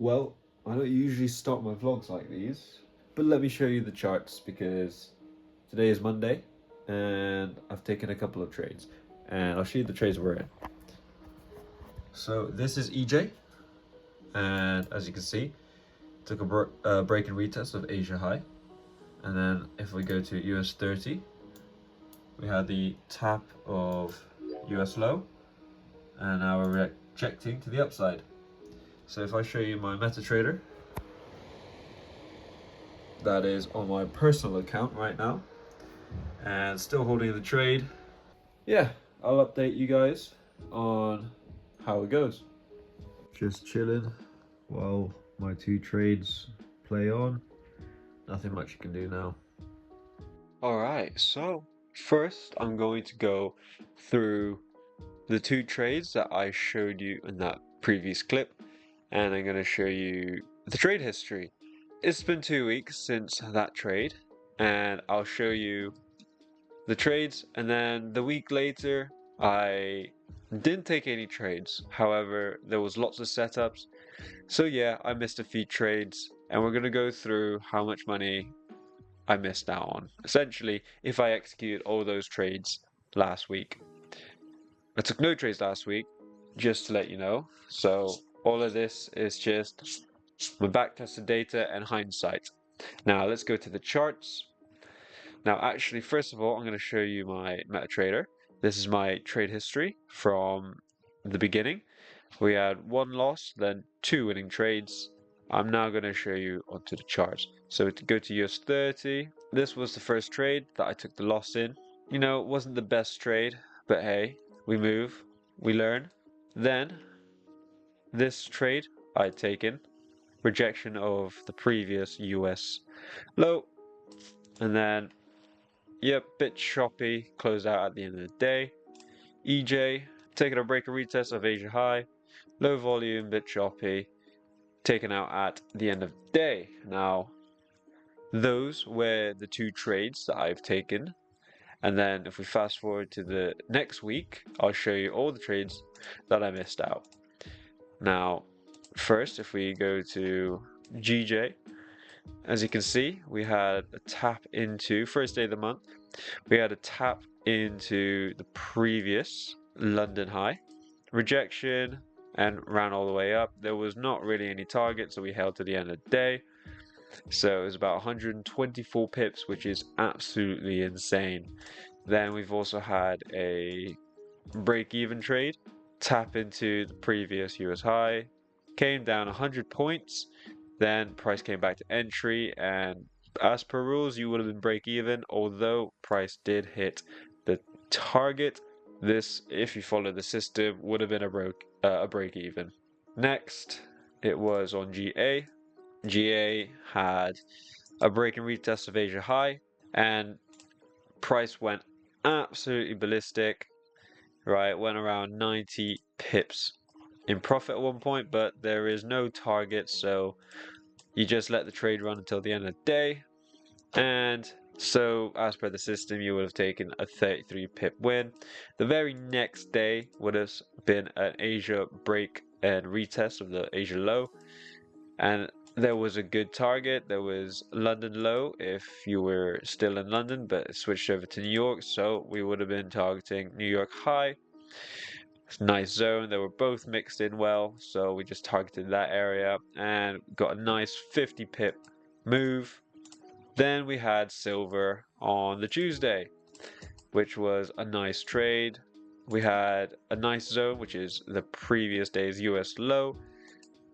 Well, I don't usually start my vlogs like these, but let me show you the charts because today is Monday and I've taken a couple of trades and I'll show you the trades we're in. So this is EJ, and as you can see, took a break and retest of Asia high, and then if we go to US 30, we had the tap of US low, and now we're rejecting to the upside. So if I show you my MetaTrader, that is on my personal account right now, and still holding the trade. Yeah, I'll update you guys on how it goes. Just chilling while my two trades play on. Nothing much you can do now. Alright, so first I'm going to go through the two trades that I showed you in that previous clip, and I'm going to show you the trade history. It's been 2 weeks since that trade, and I'll show you the trades, and then the week later I didn't take any trades. However, there was lots of setups, so yeah, I missed a few trades, and we're going to go through how much money I missed out on. Essentially, if I executed all those trades last week. I took no trades last week, just to let you know. So all of this is just my back-tested data and hindsight. Now let's go to the charts. Now actually, first of all, I'm going to show you my MetaTrader. This is my trade history from the beginning. We had one loss, then two winning trades. I'm now going to show you onto the charts. So to go to US 30, this was the first trade that I took the loss in. You know, it wasn't the best trade, but hey, we move, we learn. Then, this trade I'd taken, rejection of the previous US low, and then, yep, bit choppy, closed out at the end of the day. EJ, taking a break and retest of Asia high, low volume, bit choppy, taken out at the end of the day. Now, those were the two trades that I've taken. And then if we fast forward to the next week, I'll show you all the trades that I missed out. Now, first, if we go to GJ, as you can see, we had a tap into, first day of the month, we had a tap into the previous London high, rejection, and ran all the way up. There was not really any target, so we held to the end of the day. So it was about 124 pips, which is absolutely insane. Then we've also had a break-even trade, tap into the previous US high, came down 100 points, then price came back to entry, and as per rules, you would have been break-even, although price did hit the target. This, if you follow the system, would have been a break-even. Next, it was on GA. GA had a break and retest of Asia high, and price went absolutely ballistic, right? Went around 90 pips in profit at one point, but there is no target, so you just let the trade run until the end of the day. And so, as per the system, you would have taken a 33 pip win. The very next day would have been an Asia break and retest of the Asia low, and there was a good target. There was London low if you were still in London, but it switched over to New York, so we would have been targeting New York high. Nice zone. They were both mixed in well, so we just targeted that area and got a nice 50 pip move. Then we had silver on the Tuesday, which was a nice trade. We had a nice zone, which is the previous day's US low.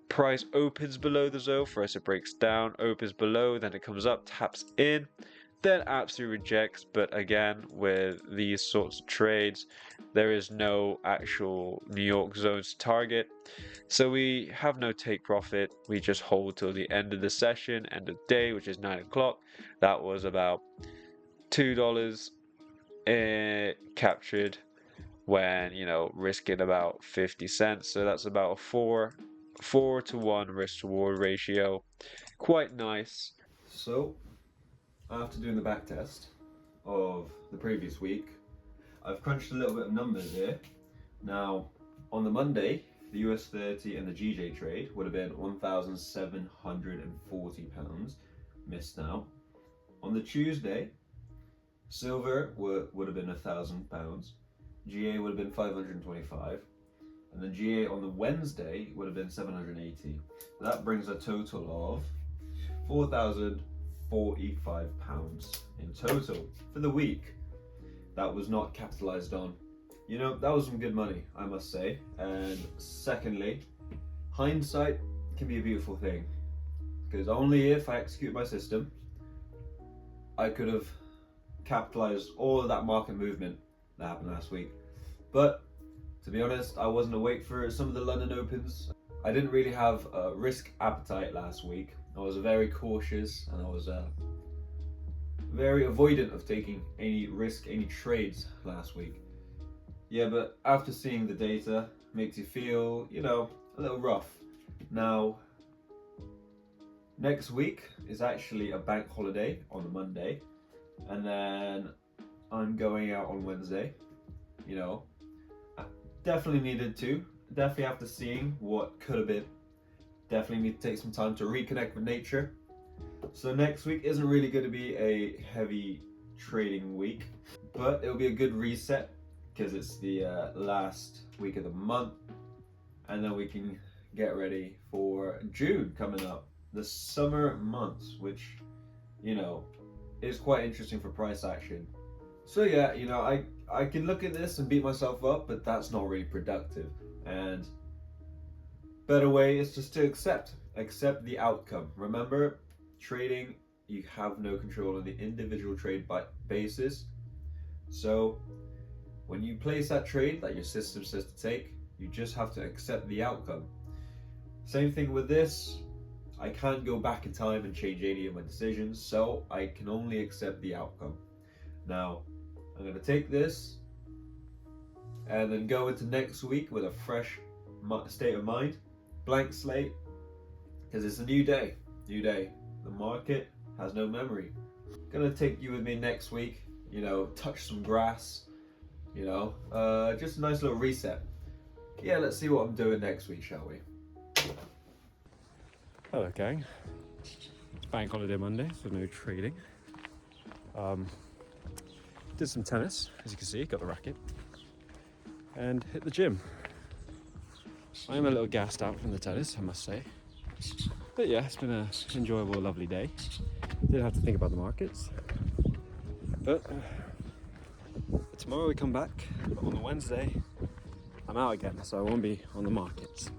Price opens below the zone. First it breaks down, opens below, then it comes up, taps in, then absolutely rejects. But again, with these sorts of trades, there is no actual New York zones to target, so we have no take profit. We just hold till the end of the session, end of the day, which is 9 o'clock. That was about $2 captured when, you know, risking about 50 cents. So that's about a 4 to 1 risk to reward ratio. Quite nice. So, after doing the back test of the previous week, I've crunched a little bit of numbers here. Now, on the Monday, the US 30 and the GJ trade would have been £1,740. Missed now. On the Tuesday, silver would have been £1,000. GA would have been 525, and then GA on the Wednesday would have been 780. That brings a total of £4,045 in total for the week. That was not capitalized on. You know, that was some good money, I must say. And secondly, hindsight can be a beautiful thing, because only if I execute my system, I could have capitalized all of that market movement that happened last week. But to be honest, I wasn't awake for some of the London Opens. I didn't really have a risk appetite last week. I was very cautious, and I was very avoidant of taking any risk, any trades last week. Yeah, but after seeing the data, makes you feel, you know, a little rough. Now, next week is actually a bank holiday on the Monday, and then I'm going out on Wednesday. You know, I definitely needed to. Definitely after seeing what could have been. Definitely need to take some time to reconnect with nature. So next week isn't really going to be a heavy trading week, but it'll be a good reset because it's the last week of the month, and then we can get ready for June coming up, the summer months, which, you know, is quite interesting for price action. So yeah, you know, I can look at this and beat myself up, but that's not really productive. And better way is just to accept the outcome. Remember, trading, you have no control on the individual trade basis. So when you place that trade that your system says to take, you just have to accept the outcome. Same thing with this. I can't go back in time and change any of my decisions, so I can only accept the outcome. Now, I'm going to take this and then go into next week with a fresh state of mind, blank slate, because it's a new day. The market has no memory. Gonna take you with me next week, you know, touch some grass, you know, just a nice little reset. Yeah, let's see what I'm doing next week, shall we? Hello gang, it's bank holiday Monday, so no trading. Did some tennis, as you can see, got the racket, and hit the gym. I am a little gassed out from the tennis, I must say. But yeah, it's been an enjoyable, lovely day. Didn't have to think about the markets. But tomorrow we come back, but on the Wednesday, I'm out again, so I won't be on the markets.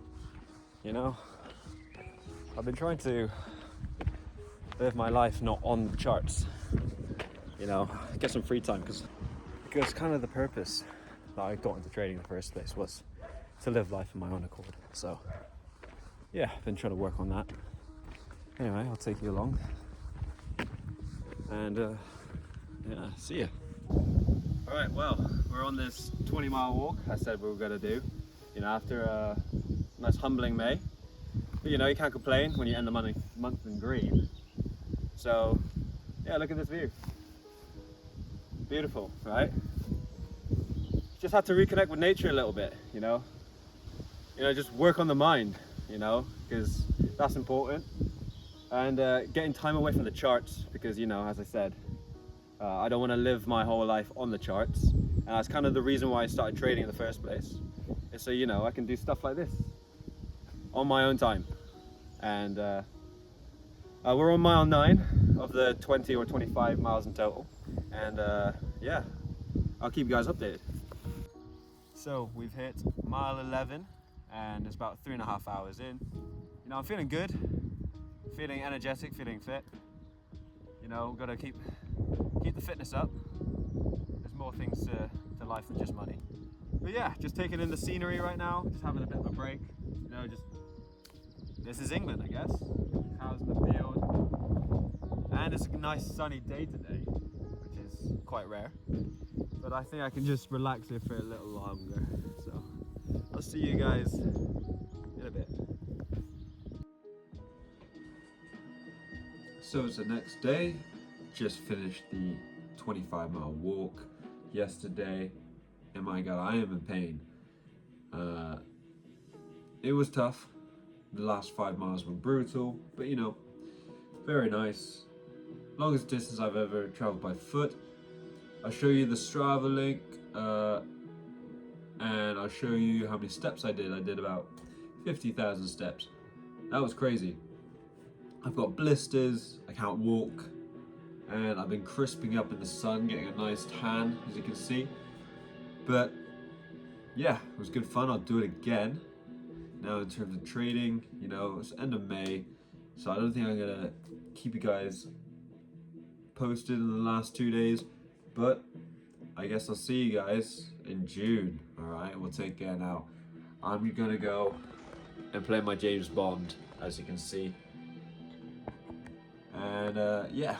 You know, I've been trying to live my life not on the charts. You know, get some free time, because kind of the purpose that I got into trading in the first place was to live life on my own accord. So yeah, I've been trying to work on that. Anyway, I'll take you along, and yeah, see ya. All right, well, we're on this 20-mile walk I said we were gonna do, you know, after a nice humbling May. But you know, you can't complain when you end the month in green. So yeah, look at this view. Beautiful, right? Just had to reconnect with nature a little bit, you know, just work on the mind, you know, because that's important. And getting time away from the charts, because, you know, as I said, I don't want to live my whole life on the charts. And that's kind of the reason why I started trading in the first place, is so, you know, I can do stuff like this on my own time. And we're on mile 9 of the 20 or 25 miles in total. And yeah, I'll keep you guys updated. So we've hit mile 11 and it's about 3.5 hours in. You know, I'm feeling good, feeling energetic, feeling fit. You know, gotta keep the fitness up. There's more things to life than just money. But yeah, just taking in the scenery right now, just having a bit of a break. You know, just, this is England, I guess. Cows in the field. And it's a nice sunny day today, which is quite rare. But I think I can just relax here for a little longer. So I'll see you guys in a bit. So it's the next day, just finished the 25-mile walk yesterday, and my god, I am in pain. it was tough. The last 5 miles were brutal, but you know, very nice. Longest distance I've ever traveled by foot. I'll show you the Strava link, and I'll show you how many steps I did. I did about 50,000 steps. That was crazy. I've got blisters, I can't walk, and I've been crisping up in the sun, getting a nice tan, as you can see. But yeah, it was good fun. I'll do it again. Now in terms of training, you know, it's end of May, so I don't think I'm gonna keep you guys posted in the last 2 days, but I guess I'll see you guys in June. All right, we'll take care now. I'm gonna go and play my James Bond, as you can see. And yeah,